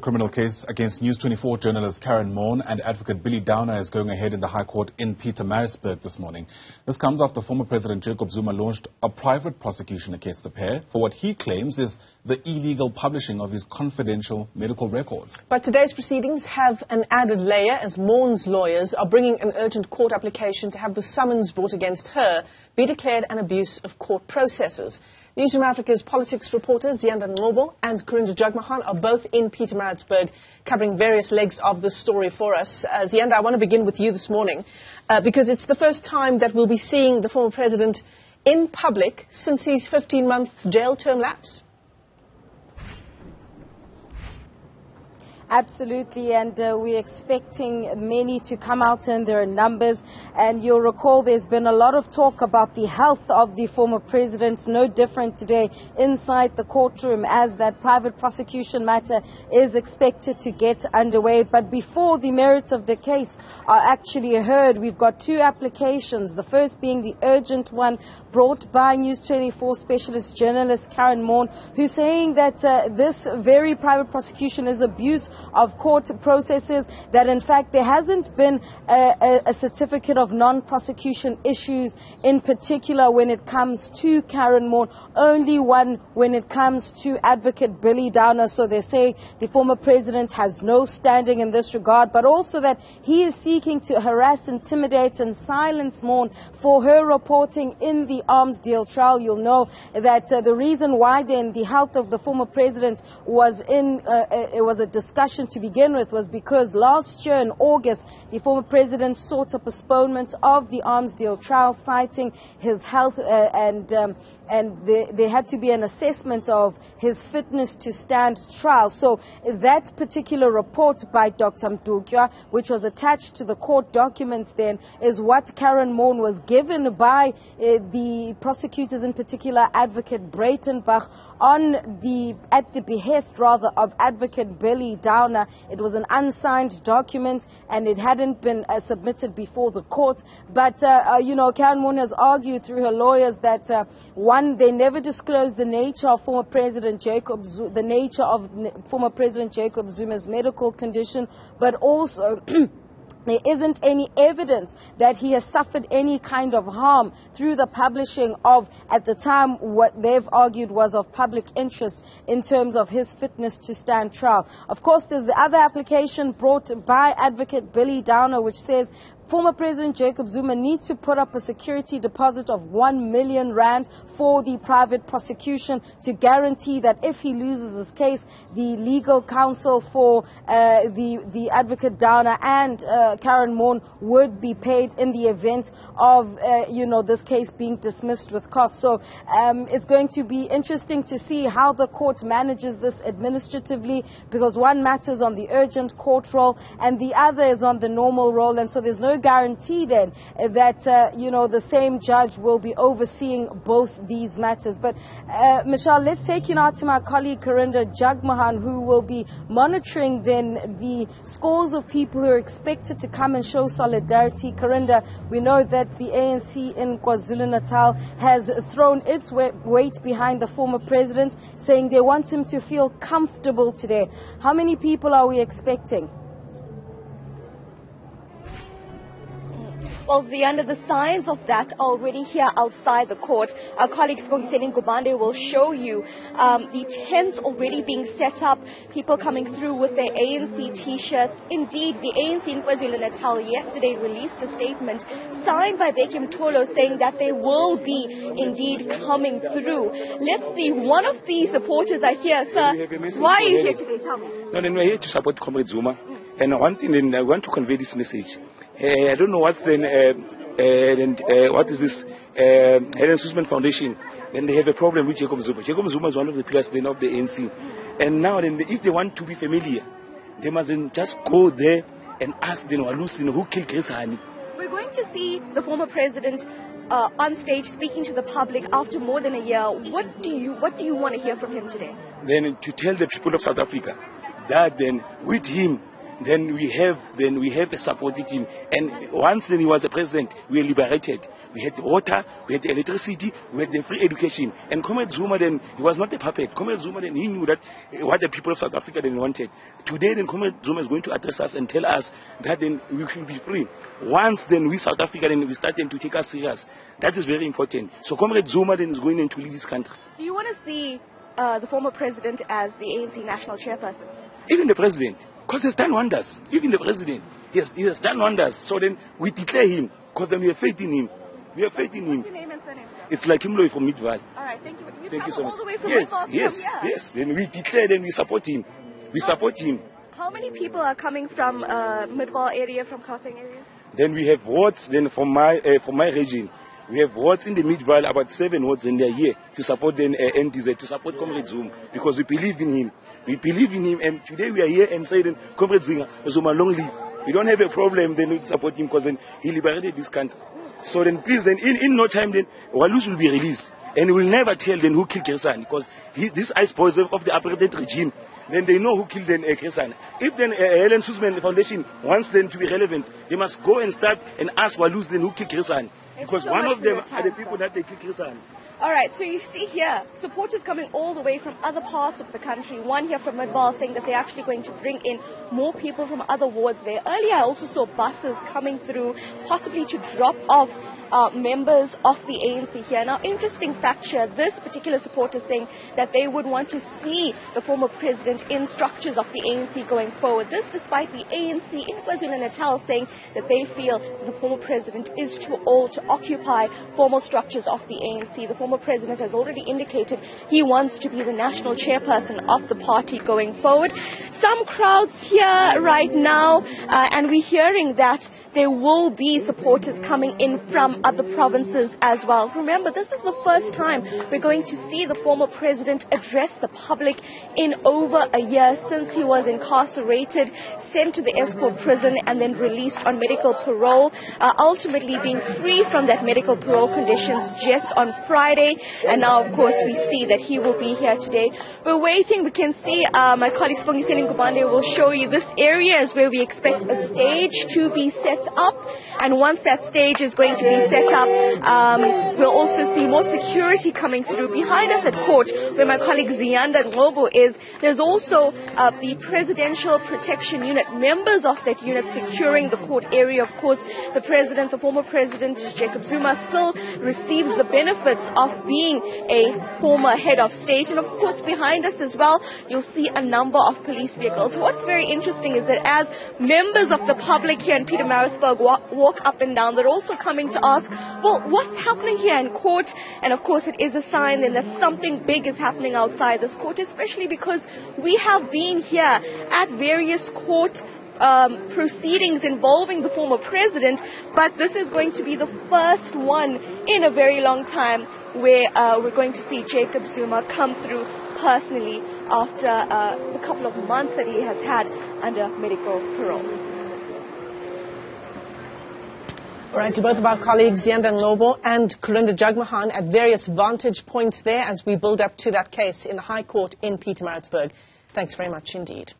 criminal case against News24 journalist Karyn Maughan and advocate Billy Downer is going ahead in the High Court in Pietermaritzburg this morning. This comes after former President Jacob Zuma launched a private prosecution against the pair for what he claims is the illegal publishing of his confidential medical records. But today's proceedings have an added layer as Maughan's lawyers are bringing an urgent court application to have the summons brought against her be declared an abuse of court processes. Newzroom Afrika's politics reporter Ziyanda Ngcobo and Karyn Maughan are both in Pietermaritzburg covering various legs of the story for us. Ziyanda, I want to begin with you this morning because it's the first time that we'll be seeing the former president in public since his 15-month jail term lapse. Absolutely, and we're expecting many to come out in their numbers. And you'll recall there's been a lot of talk about the health of the former president. No different today inside the courtroom as that private prosecution matter is expected to get underway. But before the merits of the case are actually heard, we've got two applications. The first being the urgent one brought by News24 specialist journalist Karyn Maughan, who's saying that this very private prosecution is abuse of court processes, that in fact there hasn't been a certificate of non-prosecution issues in particular when it comes to Karyn Maughan, only one when it comes to advocate Billy Downer. So they say the former president has no standing in this regard, but also that he is seeking to harass, intimidate and silence Maughan for her reporting in the arms deal trial. You'll know that the reason why then the health of the former president was it was a discussion to begin with was because last year in August the former president sought a postponement of the arms deal trial, citing his health and there had to be an assessment of his fitness to stand trial. So that particular report by Dr. Mdutywa, which was attached to the court documents then, is what Karyn Maughan was given by the prosecutors, in particular advocate Breitenbach, at the behest rather of advocate Billy Downer. It was an unsigned document and it hadn't been submitted before the court. But Karyn Maughan has argued through her lawyers that one, they never disclosed the nature of former President Jacob Zuma's medical condition, but also there isn't any evidence that he has suffered any kind of harm through the publishing of, at the time, what they've argued was of public interest in terms of his fitness to stand trial. Of course, there's the other application brought by advocate Billy Downer, which says former President Jacob Zuma needs to put up a security deposit of 1 million rand for the private prosecution to guarantee that if he loses this case, the legal counsel for the advocate Downer and Karyn Maughan would be paid in the event of this case being dismissed with cost. So it's going to be interesting to see how the court manages this administratively, because one matters on the urgent court roll and the other is on the normal roll, and so there's no guarantee then that the same judge will be overseeing both these matters. But Michelle, let's take you now to my colleague Karyn Maughan, who will be monitoring then the scores of people who are expected to come and show solidarity. Karyn, we know that the ANC in KwaZulu-Natal has thrown its weight behind the former president, saying they want him to feel comfortable today. How many people are we expecting? Well, under the signs of that already here outside the court, our colleague Ziyanda Ngcobo will show you the tents already being set up, people coming through with their ANC T-shirts. Indeed, the ANC in KwaZulu-Natal yesterday released a statement signed by Bheki Mtholo saying that they will be indeed coming through. Let's see, one of the supporters are here, sir. Why are you here today? Tell me. No, we're here to support Comrade Zuma. And one thing, I want to convey this message. I don't know what is this Helen Suzman Foundation. Then they have a problem with Jacob Zuma. Jacob Zuma is one of the pillars then of the ANC. And now if they want to be familiar, they must then just go there and ask them who killed Kesani. We're going to see the former president on stage speaking to the public after more than a year. What do you want to hear from him today? Then to tell the people of South Africa that then with him then we have a support with him. And once then he was the president, we were liberated. We had water, we had electricity, we had the free education. And Comrade Zuma then, he was not a puppet. Comrade Zuma then, he knew that what the people of South Africa then wanted. Today then Comrade Zuma is going to address us and tell us that then we should be free. Once then we South Africa then we start then to take us serious. That is very important. So Comrade Zuma then is going in to lead this country. Do you want to see the former president as the ANC national chairperson? Even the president, because he's done wonders. Even the president, he has done wonders. So then we declare him, because then we have faith in him. We have faith in him. What's your name and surname? It's like Imloy from Midval. All right, thank you. Thank you so much. All the way from Yes. Then we declare, then we support him. We support him. How many people are coming from Midval area, from Gauteng area? Then we have wards. Then from my region, we have wards in the Midval, about 7 wards, and they are here to support the NTZ, to support Comrade Zuma, because we believe in him. We believe in him, and today we are here and say then Comrade Zuma long live. We don't have a problem then to support him, because then he liberated this country. So then please then in no time then Walus will be released, and we will never tell them who killed Kirsan, because this ice boys of the apartheid regime, then they know who killed Kirsan. If then Helen Suzman Foundation wants them to be relevant, they must go and start and ask Walus then who killed Kirsan, because one of them are the people that they killed Kirsan. All right, so you see here, supporters coming all the way from other parts of the country. One here from Midval saying that they're actually going to bring in more people from other wards there. Earlier, I also saw buses coming through, possibly to drop off members of the ANC here. Now, interesting fact here, this particular supporter saying that they would want to see the former president in structures of the ANC going forward. This despite the ANC in KwaZulu-Natal saying that they feel the former president is too old to occupy formal structures of the ANC. The former president has already indicated he wants to be the national chairperson of the party going forward. Some crowds here right now, and we're hearing that there will be supporters coming in from other provinces as well. Remember, this is the first time we're going to see the former president address the public in over a year, since he was incarcerated, sent to the Escort prison, and then released on medical parole, ultimately being free from that medical parole conditions just on Friday. And now, of course, we see that he will be here today. We're waiting. We can see my colleague Ziyanda Ngcobo will show you this area is where we expect a stage to be set up. And once that stage is going to be set up, we'll also see more security coming through. Behind us at court, where my colleague Ziyanda Ngcobo is, there's also the Presidential Protection Unit, members of that unit securing the court area. Of course, the former president, Jacob Zuma, still receives the benefits of being a former head of state. And of course, behind us as well, you'll see a number of police vehicles. What's very interesting is that as members of the public here in Pietermaritzburg walk up and down, they're also coming to ask, well, what's happening here in court? And of course, it is a sign then that something big is happening outside this court, especially because we have been here at various court proceedings involving the former president, but this is going to be the first one in a very long time where we're going to see Jacob Zuma come through personally after the couple of months that he has had under medical parole. All right, to both of our colleagues, Ziyanda Ngcobo and Karyn Maughan at various vantage points there as we build up to that case in the High Court in Pietermaritzburg. Thanks very much indeed.